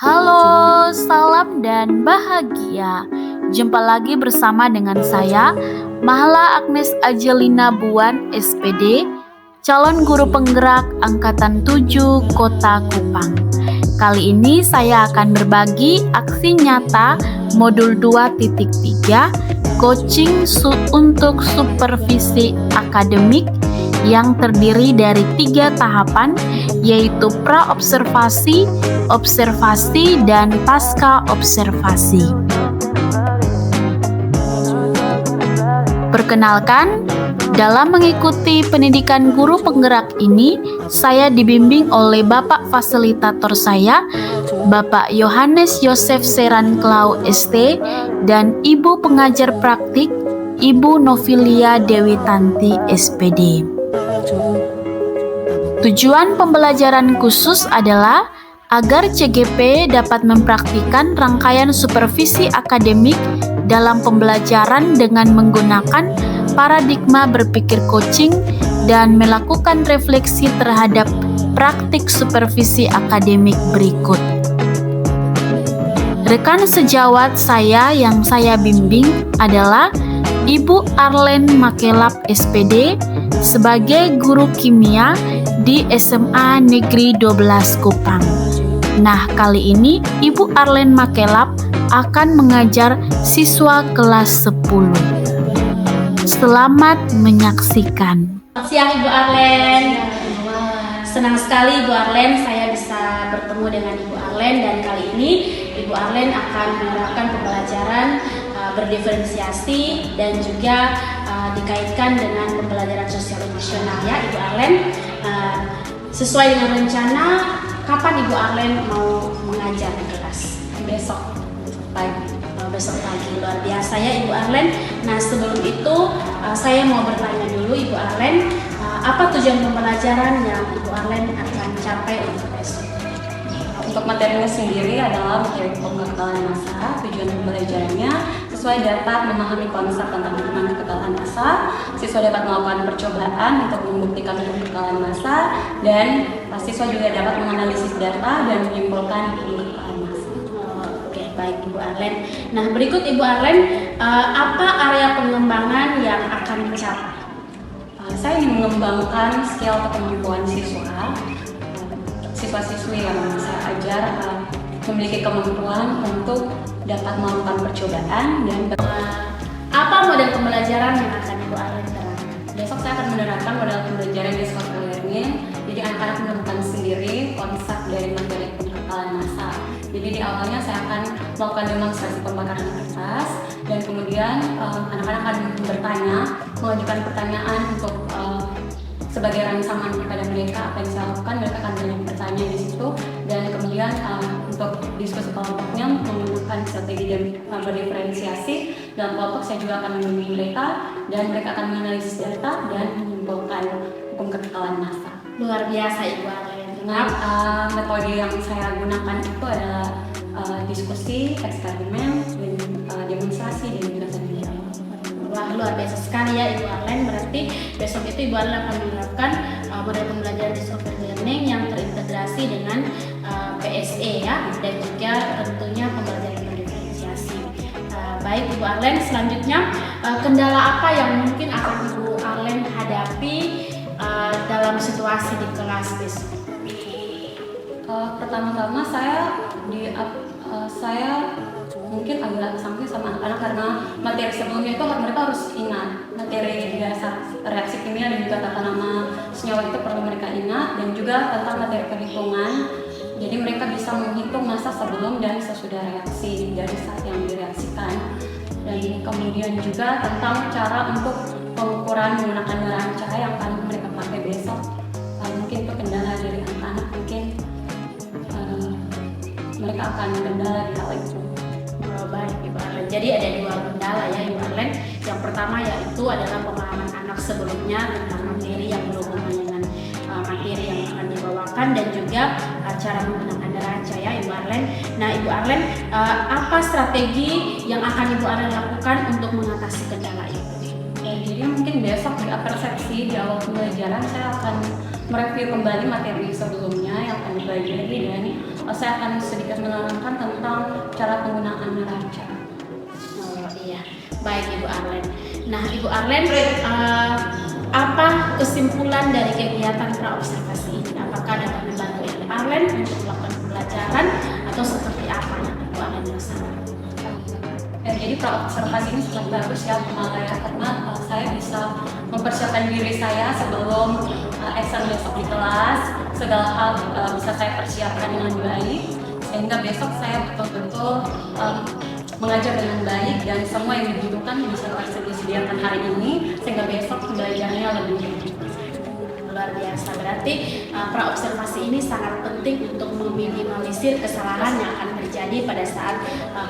Halo, salam dan bahagia. Jumpa lagi bersama dengan saya, Mahala Agnes Ajelina Buan, SPD, calon guru penggerak Angkatan 7 Kota Kupang. Kali ini saya akan berbagi aksi nyata modul 2.3 coaching untuk supervisi akademik yang terdiri dari 3 tahapan, yaitu pra-observasi, observasi, dan pasca observasi. Perkenalkan, dalam mengikuti pendidikan guru penggerak ini, saya dibimbing oleh Bapak Fasilitator saya, Bapak Yohanes Yosef Seran Klau ST, dan Ibu Pengajar Praktik, Ibu Novilia Dewi Tanti SPD. Tujuan pembelajaran khusus adalah agar CGP dapat mempraktikkan rangkaian supervisi akademik dalam pembelajaran dengan menggunakan paradigma berpikir coaching dan melakukan refleksi terhadap praktik supervisi akademik berikut. Rekan sejawat saya yang saya bimbing adalah Ibu Arlen Makelap SPD sebagai guru kimia di SMA Negeri 12 Kupang. Nah, kali ini Ibu Arlen Makelap akan mengajar siswa kelas 10. Selamat menyaksikan. Selamat siang Ibu Arlen. Senang sekali Ibu Arlen saya bisa bertemu dengan Ibu Arlen, dan kali ini Ibu Arlen akan menerapkan pembelajaran berdiferensiasi dan juga dikaitkan dengan pembelajaran sosial emosional ya Ibu Arlen. Sesuai dengan rencana, kapan Ibu Arlen mau mengajar di kelas? Besok pagi. Besok pagi, luar biasa ya Ibu Arlen. Nah, sebelum itu saya mau bertanya dulu Ibu Arlen, apa tujuan pembelajaran yang Ibu Arlen akan capai untuk besok? Untuk materinya sendiri adalah materi pengetahuan massa. Tujuan pembelajarannya sesuai dapat memahami konsep tentang kekekalan massa. Siswa dapat melakukan percobaan untuk membuktikan kekekalan massa, dan siswa juga dapat menganalisis data dan menyimpulkan kekekalan massa. Oke, baik Ibu Arlen. Nah, berikut Ibu Arlen, apa area pengembangan yang akan dicapai? Saya ingin mengembangkan skill kemampuan siswa-siswi yang saya ajar memiliki kemampuan untuk dapat melakukan percobaan dan apa model pembelajaran yang akan Ibu Arlen terapkan? besok saya akan menerapkan model pembelajaran di social learning. Jadi anak-anak menemukan sendiri konsep dari materi pengetahuan massa. Jadi di awalnya saya akan melakukan demonstrasi pembakaran kertas, dan kemudian anak-anak akan bertanya, mengajukan pertanyaan untuk sebagai rangsangan kepada mereka apa yang saya lakukan. Mereka akan banyak bertanya di situ, dan kemudian untuk diskusi kelompoknya menggunakan strategi dan berdiferensiasi. Dalam kelompok saya juga akan membimbing mereka, dan mereka akan menganalisis data dan menyimpulkan hukum kekekalan massa. Luar biasa Ibu Arlen. Dengan metode yang saya gunakan itu adalah diskusi, eksperimen, dan demonstrasi, dan juga seminar. Wah, luar biasa sekali ya Ibu Arlen. Berarti besok itu Ibu Arlen akan menerapkan model pembelajaran di social learning yang terintegrasi dengan PSE ya, dan juga tentunya pembelajaran berdiferensiasi. Baik Ibu Arlen, selanjutnya kendala apa yang mungkin akan Ibu Arlen hadapi dalam situasi di kelas besok? Pertama-tama saya mungkin agak sangsi sama anak-anak karena materi sebelumnya itu mereka harus ingat materi dasar reaksi kimia dan juga tata nama senyawa itu perlu mereka ingat, dan juga tentang materi perhitungan. Jadi mereka bisa menghitung massa sebelum dan sesudah reaksi dari saat yang direaksikan, dan kemudian juga tentang cara untuk pengukuran menggunakan neuraan cahaya yang akan mereka pakai besok. Mungkin itu kendala dari anak-anak, mungkin mereka akan kendala di hal itu. Baik Ibu Arlen, jadi ada 2 kendala ya Ibu Arlen. Yang pertama yaitu adalah pemahaman anak sebelumnya tentang materi yang berhubungan dengan materi yang akan dibawakan, dan juga cara menggunakan neraca ya Ibu Arlen. Nah Ibu Arlen, apa strategi yang akan Ibu Arlen lakukan untuk mengatasi kendala itu? Jadi mungkin besok di persepsi di awal pembelajaran saya akan mereview kembali materi sebelumnya yang akan dipelajari, dan saya akan sedikit menerangkan tentang cara penggunaan neraca. Oh iya, baik Ibu Arlen. Nah Ibu Arlen, apa kesimpulan dari kegiatan praobservasi ini? Apakah dapat membantu Ibu Arlen untuk melakukan pembelajaran atau seperti apa yang Ibu Arlen rasakan? Ya, jadi praobservasi ini sangat bagus ya karena saya bisa mempersiapkan diri saya sebelum exam besok di kelas. Segala hal bisa saya persiapkan dengan baik sehingga besok saya betul-betul mengajar dengan baik dan semua yang dibutuhkan bisa disediakan hari ini sehingga besok pembelajarannya lebih baik. Luar biasa, berarti praobservasi ini sangat penting untuk meminimalisir kesalahan yang akan terjadi pada saat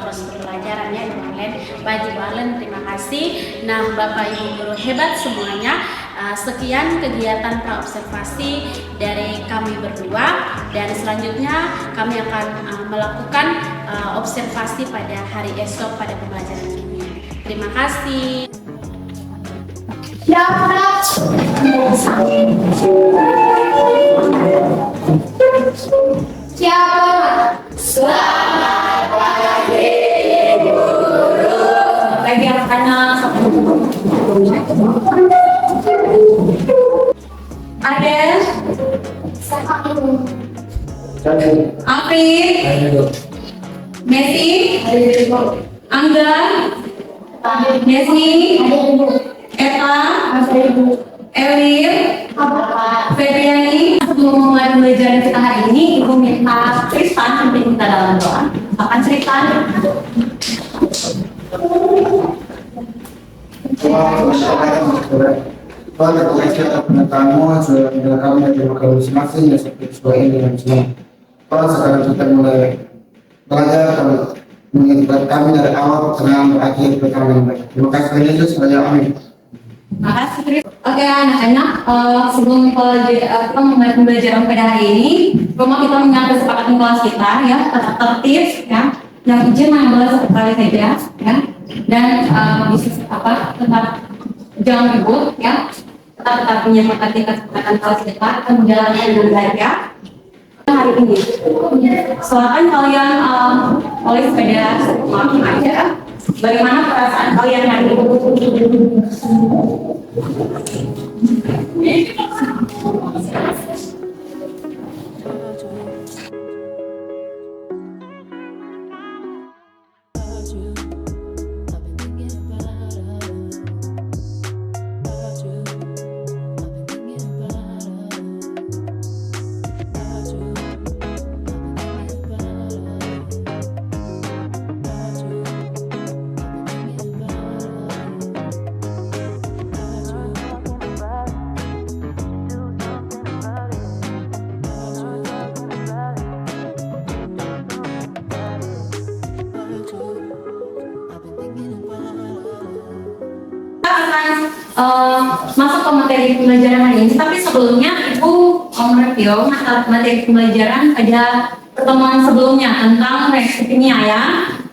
proses pembelajaran ya Ibu Arlen. Baik Ibu Arlen, terima kasih. Nah Bapak Ibu guru hebat semuanya, sekian kegiatan praobservasi dari kami berdua dan selanjutnya kami akan melakukan observasi pada hari esok pada pembelajaran kimia. Terima kasih. Bagi anak-anak Adel, Afif, Messi, Angga, Messi, Eta, Elir, Febriani. Sebelum memulai pembelajaran kita hari ini, Ibu minta Tristan untuk kita dalam doa. Akan Tristan. Pada pengajian kamu sudah kami dari lokal masing-masing yang seperti sesuai ini dan semua. Kalau sekarang kita mulai belajar kalau mengikuti kami dari awal pertengahan berakhir pertama yang baik. Terima kasih Tuhan Yesus. Amin. Terima kasih Tris. Oke anak-anak, sebelum kita memulai pembelajaran pada hari ini, rumah kita mengambil kesepakatan kelas kita ya, tetap tertib ya, dan izin yang boleh sekali saja ya, dan bisa tetap jangan ribut ya, tetap menyepakati kesepakatan kelas kita akan menjalankan dengan baik ya. Hari ini, silakan kalian oleh sepeda langsung aja. Bagaimana perasaan kalian hari ini? Masuk ke materi pembelajaran hari ini, tapi sebelumnya Ibu mereview materi pembelajaran pada pertemuan sebelumnya tentang reaksi kimia ya.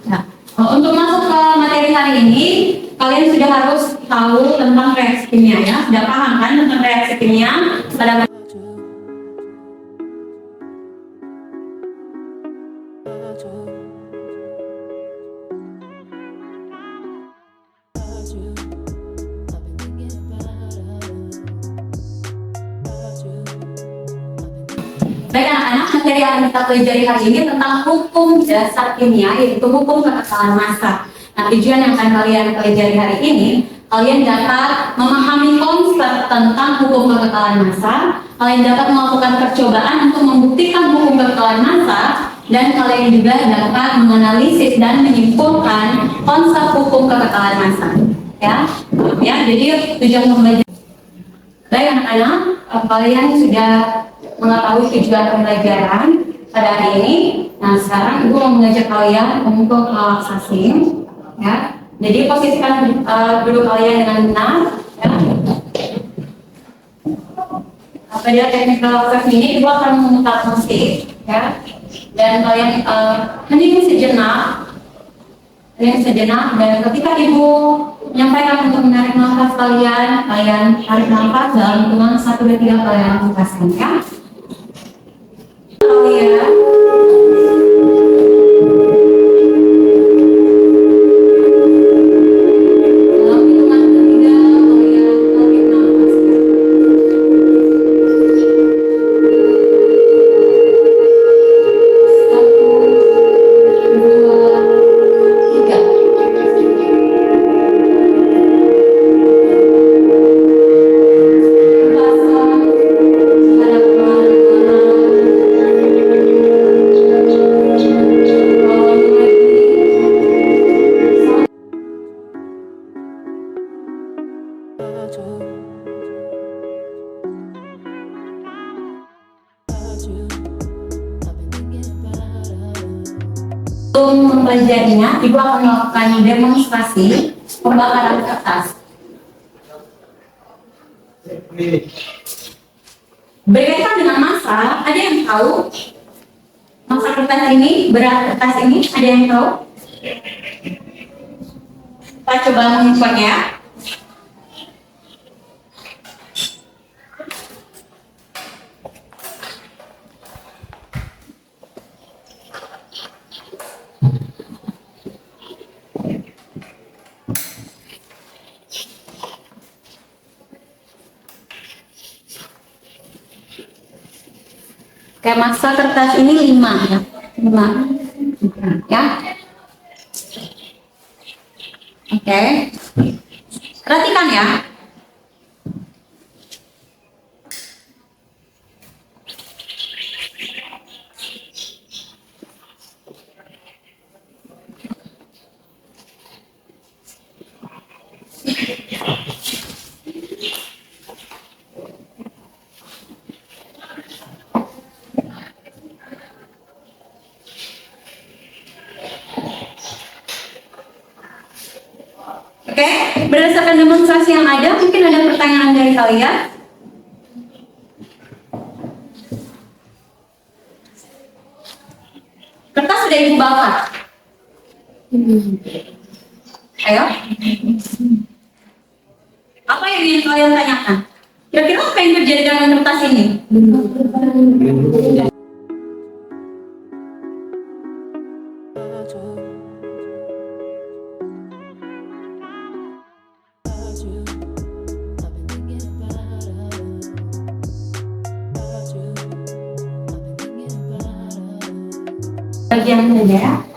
Nah, untuk masuk ke materi hari ini, kalian sudah harus tahu tentang reaksi kimia ya. Sudah paham kan tentang reaksi kimia pada Baik anak-anak, materi yang kita pelajari hari ini tentang hukum dasar kimia, yaitu hukum kekekalan massa. Nah, tujuan yang akan kalian pelajari hari ini, kalian dapat memahami konsep tentang hukum kekekalan massa, kalian dapat melakukan percobaan untuk membuktikan hukum kekekalan massa, dan kalian juga dapat menganalisis dan menyimpulkan konsep hukum kekekalan massa. Ya, jadi tujuan pembelajaran. Baik anak-anak, kalian sudah mengetahui tujuan pembelajaran pada hari ini. Nah, sekarang Ibu mau mengajak kalian untuk relaksasi, ya. Jadi posisikan duduk kalian dengan benar, ya. Pada teknik relaksasi ini Ibu akan memutar musik, ya. Dan kalian hening sejenak, dan ketika Ibu menyampaikan untuk menarik nafas kalian tarik nafas dalam hitungan 1, 2, 3 kalian lepaskan ya. Kalian Untuk mempelajarinya, Ibu akan melakukan demonstrasi pembakaran kertas. Berkaitan dengan massa, ada yang tahu massa kertas ini, berat kertas ini, ada yang tahu? Kita coba mengukurnya. Kayak massa kertas ini 5 ya. 5 ya. Oke. Perhatikan ya. Oke, berdasarkan demonstrasi yang ada, mungkin ada pertanyaan dari kalian? Kertas sudah Ibu bakar. Ayo. Apa yang ingin kalian tanyakan? Kira-kira apa yang terjadi dengan kertas ini? Bagian saja.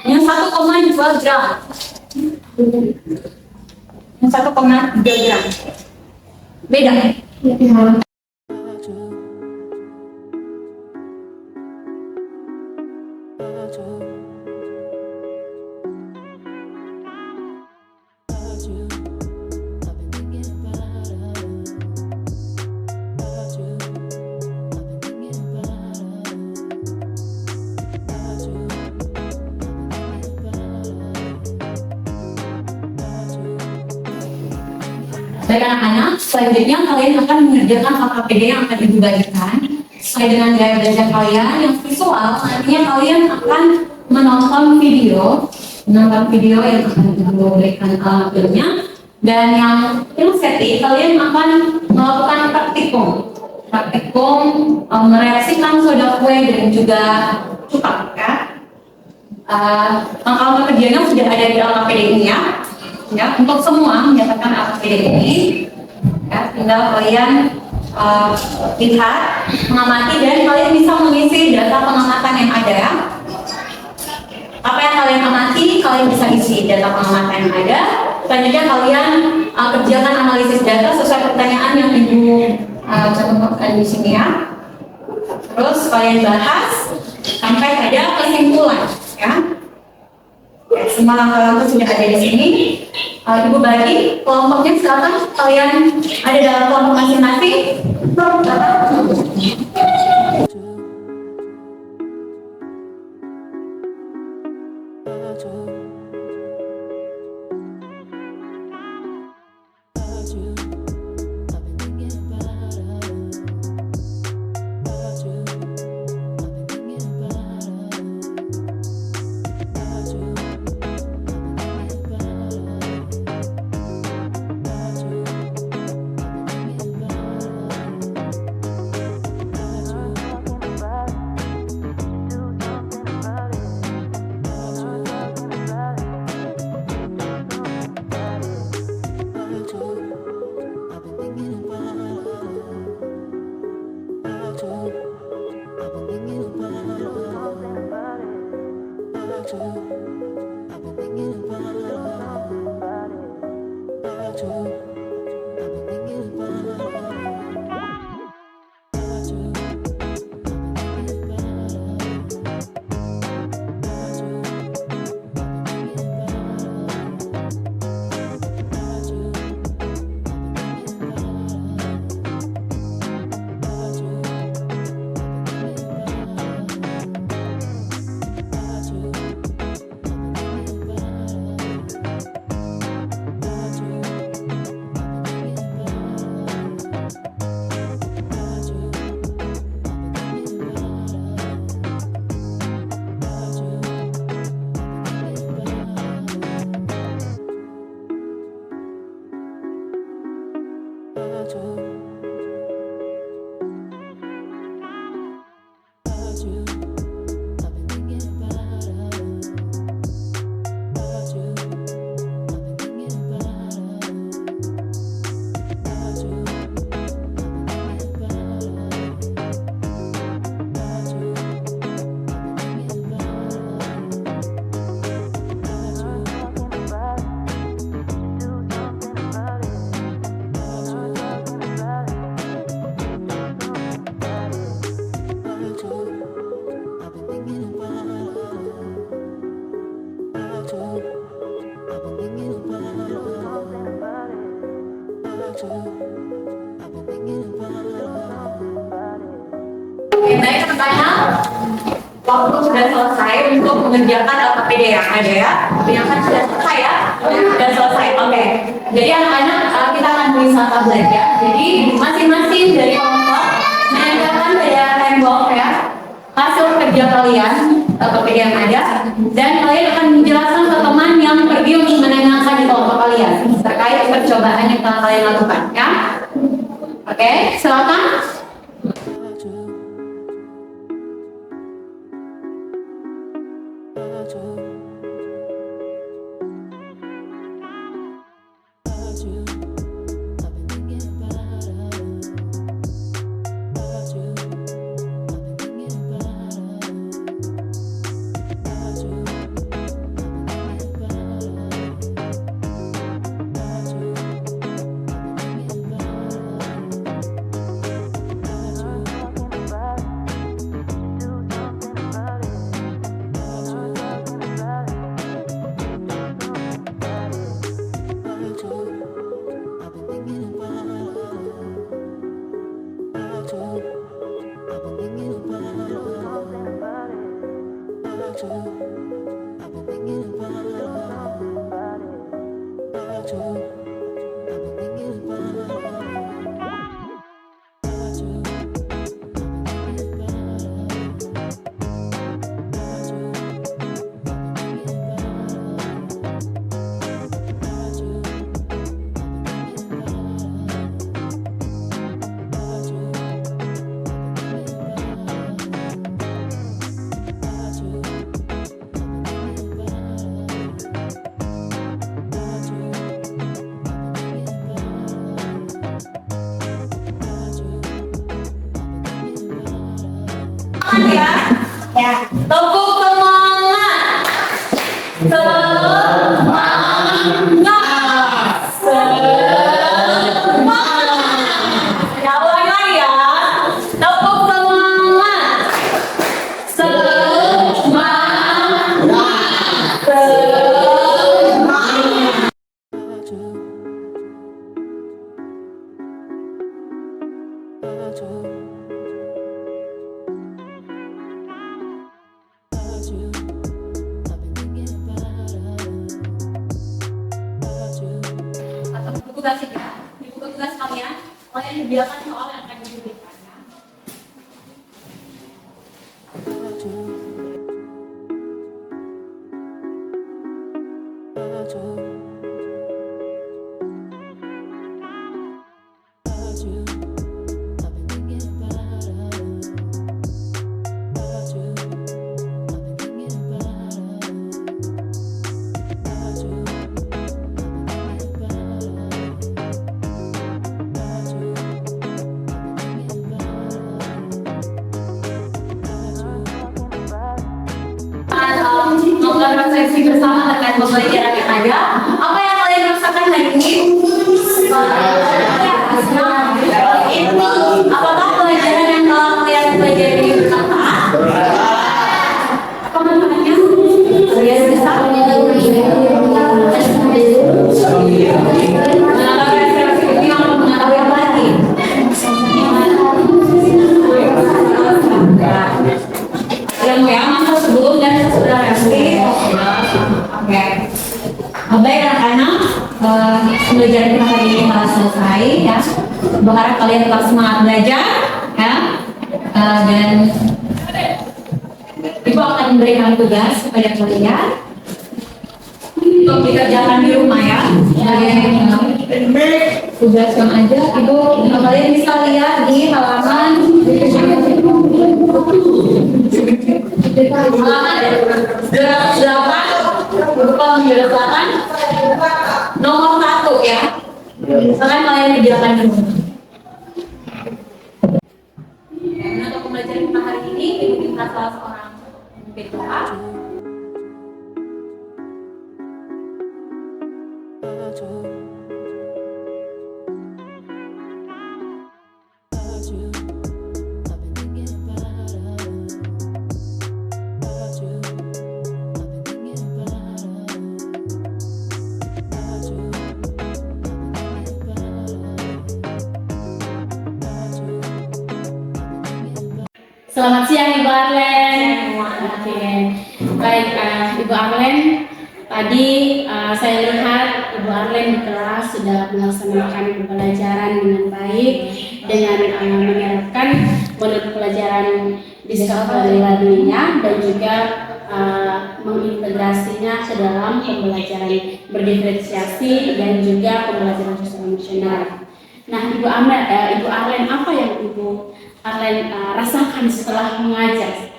Yang 1,2 gram. Yang 1,3 gram. Beda. Baik anak-anak, selanjutnya kalian akan mengerjakan AKPD yang akan Ibu bagikan sesuai dengan gaya belajar kalian yang visual. Nantinya kalian akan menonton video yang akan Ibu berikan filmnya, dan yang setting kalian akan melakukan praktikum mereaksikan soda kue dan juga cuka ya. Langkah-langkah kerjanya sudah ada di AKPD ini ya, untuk semua menyatakan AKPD ini ya, tinggal kalian lihat, mengamati, dan kalian bisa mengisi data pengamatan yang ada ya. Apa yang kalian amati, kalian bisa isi data pengamatan yang ada. Selanjutnya kalian kerjakan analisis data sesuai pertanyaan yang Ibu contohkan di sini ya. Terus kalian bahas sampai pada kesimpulan ya. Semua langkah-langkah sudah ada di sini. Ibu bagi kelompoknya, silakan kalian ada dalam kelompok masing-masing. Baik teman-teman, waktu sudah selesai untuk mengerjakan LKPD yang ada ya. Penyiapan sudah selesai ya? Sudah selesai, oke. Jadi anak-anak kita akan wisata belajar. Jadi masing-masing dari kelompok menempelkan pada tembok ya hasil kerja kalian LKPD yang ada, dan kalian akan menjelaskan ke teman yang pergi untuk menanyakan di kelompok kalian terkait percobaan yang telah kalian lakukan ya. Oke, silakan. Ya, tepuk semangat. Semangat. Ya, ulang lagi ya. Tepuk semangat. Semangat. Tugas ya, di buku tugas kalian sediakan soal yang akan diberikan ya. Melakukan refleksi bersama terkait pembelajaran yang ada. Apa yang kalian rasakan hari ini? Apakah pelajaran yang telah kalian pelajari bermanfaat? Apa manfaatnya? Kalian bisa melakukan refleksi ini untuk mengetahui apa lagi? Kalian mau yang masuk sebelum dan sesudah refleksi. Oke. Baik anak-anak, pembelajaran kita hari ini telah selesai ya. Berharap kalian tetap semangat belajar ya. Dan Ibu akan memberikan tugas kepada kalian untuk dikerjakan di rumah ya. Tugas yang ada, Ibu kalian bisa lihat di halaman nomor 1 ya. Misalkan kalian kerjakan di rumah. Untuk pembelajaran kita hari ini, Ibu minta salah seorang pemimpin doa. Selamat siang Ibu Arlen. Oke, baik Ibu Arlen. Tadi saya lihat Ibu Arlen di kelas sudah melaksanakan pembelajaran dengan baik dengan menerapkan modul pelajaran discovery learning-nya dan juga mengintegrasinya ke dalam pembelajaran berdiferensiasi dan juga pembelajaran sosial emosional. Nah, Ibu Arlen, apa yang Ibu Arlen rasakan setelah mengajar?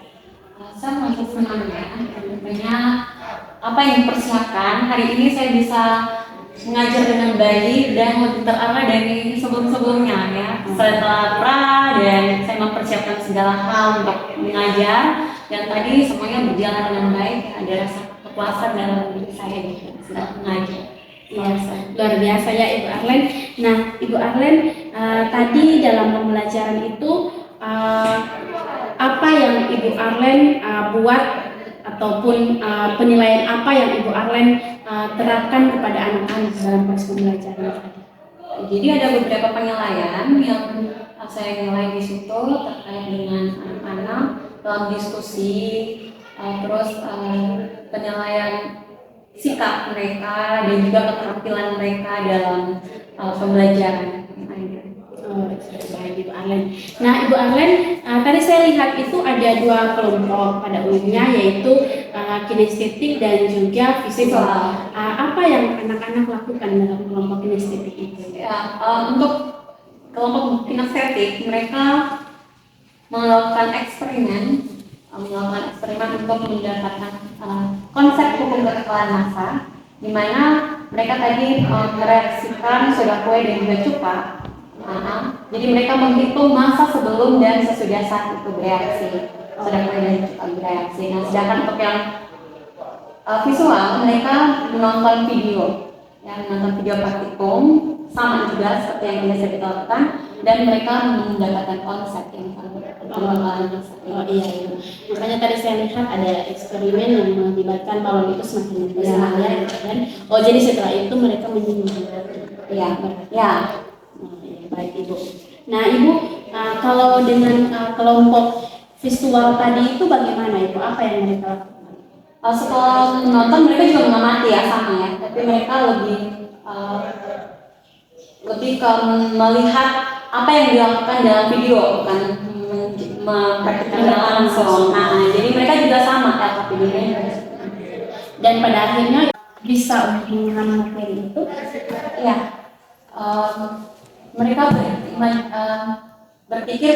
Saya merasa senang ya, tentunya apa yang dipersiapkan hari ini saya bisa mengajar dengan baik dan lebih terarah dari sebelum-sebelumnya ya. Setelah dan saya mempersiapkan segala hal untuk mengajar dan tadi semuanya berjalan dengan baik, ada rasa kepuasan dalam diri saya gitu sedang mengajar. Iya, luar biasa ya Ibu Arlen. Nah, Ibu Arlen, tadi dalam pembelajaran itu apa yang Ibu Arlen buat ataupun penilaian apa yang Ibu Arlen terapkan kepada anak-anak dalam proses pembelajaran tadi? Jadi ada beberapa penilaian yang saya nilai di situ terkait dengan anak-anak dalam diskusi, terus penilaian sikap mereka dan juga keterampilan mereka dalam pembelajaran. Baik Ibu Arlen. Nah Ibu Arlen, tadi saya lihat itu ada dua kelompok pada umumnya yaitu kinestetik dan juga visual. Apa yang anak-anak lakukan dalam kelompok kinestetik itu? Ya, untuk kelompok kinestetik mereka melakukan eksperimen untuk mendapatkan konsep hukum kekebalan massa, di mana mereka tadi mereaksikan soda kue dan juga cuka. Jadi mereka menghitung masa sebelum dan sesudah saat itu bereaksi, soda kue dan cuka bereaksi. Nah, sedangkan untuk yang visual mereka menonton video praktikum sama juga seperti yang biasa kita lakukan dan mereka mendapatkan konsep yang iya. Makanya tadi saya lihat ada eksperimen yang melibatkan balon itu semakin besar ya, kan? Oh jadi setelah itu mereka menyinggung. Ya. Baik Ibu. Nah Ibu, kalau dengan kelompok visual tadi itu bagaimana Ibu? Apa yang mereka lakukan? Setelah menonton mereka juga mengamati ya sama ya, tapi mereka lebih ke melihat apa yang dilakukan dalam video, bukan mempraktikkan langsung. Nah, jadi mereka juga sama LKPD-nya. Dan pada akhirnya bisa untuk memahami materi itu, ya. Mereka berpikir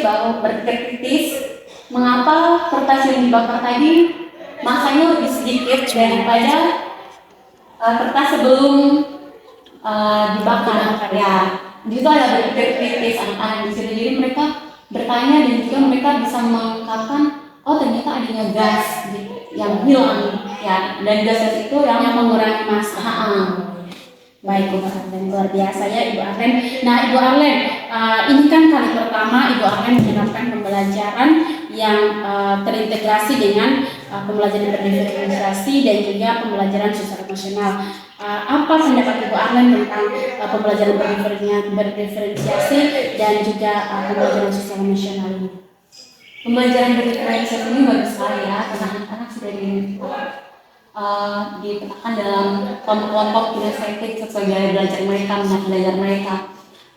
kritis, mengapa kertas yang dibakar tadi masanya lebih sedikit daripada kertas sebelum dibakar. Ya, di situ ada berpikir kritis anak-anak di situ. Jadi mereka bertanya dan juga mereka bisa mengungkapkan, oh ternyata adanya gas yang hilang ya, dan gas itu yang mengurangi massa. Baik Ibu Arlen, luar biasa ya Ibu Arlen. Nah Ibu Arlen, ini kan kali pertama Ibu Arlen menerapkan pembelajaran yang terintegrasi dengan pembelajaran berdiferensiasi dan juga pembelajaran sosial emosional. Apa pendapat Ibu Arlen tentang pembelajaran berdiferensiasi dan juga pembelajaran sosial emosional ini? Pembelajaran berdiferensiasi ini bagus sekali ya, karena anak-anak sudah dipetakan dalam kelompok-kelompok kinestetik sesuai gaya belajar mereka, minat belajar mereka.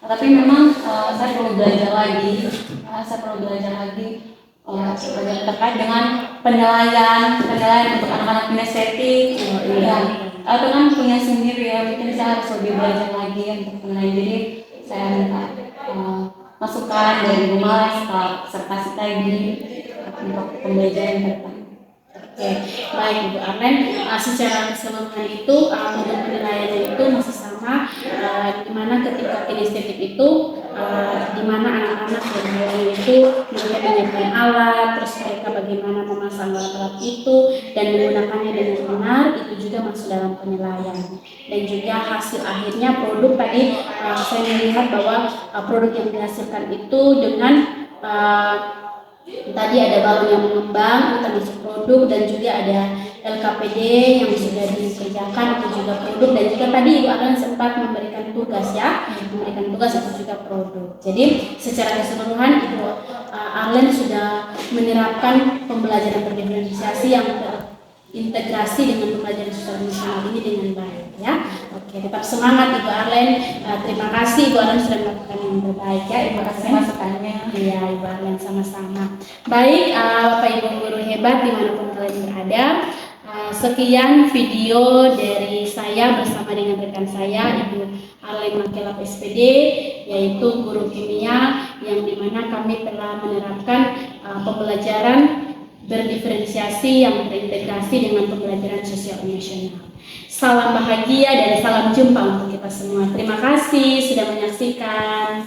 Tapi memang saya perlu belajar lagi terkait dengan penilaian untuk anak-anak kinestetik. Itu kan punya sendiri ya, mungkin saya harus lebih belajar lagi untuk penilaian. Jadi saya minta masukan dari Bu Males serta si Tagi untuk pembelajaran ke depan. Oke, baik Ibu Arlen. Secara keseluruhan itu untuk penilaiannya itu masih sama, di mana ketika kinestetik itu di mana anak-anak dan hewan itu mereka menyiapkan alat, terus mereka bagaimana memasang alat-alat itu dan menggunakannya dengan benar, itu juga masuk dalam penilaian. Dan juga hasil akhirnya produk tadi saya melihat bahwa produk yang dihasilkan itu dengan tadi ada balon yang mengembang, itu termasuk produk, dan juga ada LKPD yang sudah dikerjakan, itu juga produk, dan juga tadi Ibu Arlen sempat memberikan tugas ya, itu juga produk. Jadi secara keseluruhan Ibu Arlen sudah menerapkan pembelajaran berdiferensiasi yang terintegrasi dengan pembelajaran sosial emosional ini dengan baik ya. Oke, tetap semangat Ibu Arlen. Terima kasih Ibu Arlen sudah melakukan yang terbaik ya Ibu Arlen. Masukannya. Iya Ibu Arlen, sama-sama. Baik, Bapak Ibu guru hebat dimanapun kalian berada. Sekian video dari saya bersama dengan rekan saya Ibu Arlen Makelap SPD, yaitu guru kimia yang dimana kami telah menerapkan pembelajaran berdiferensiasi yang terintegrasi dengan pembelajaran sosial emosional. Salam bahagia dan salam jumpa untuk kita semua. Terima kasih sudah menyaksikan.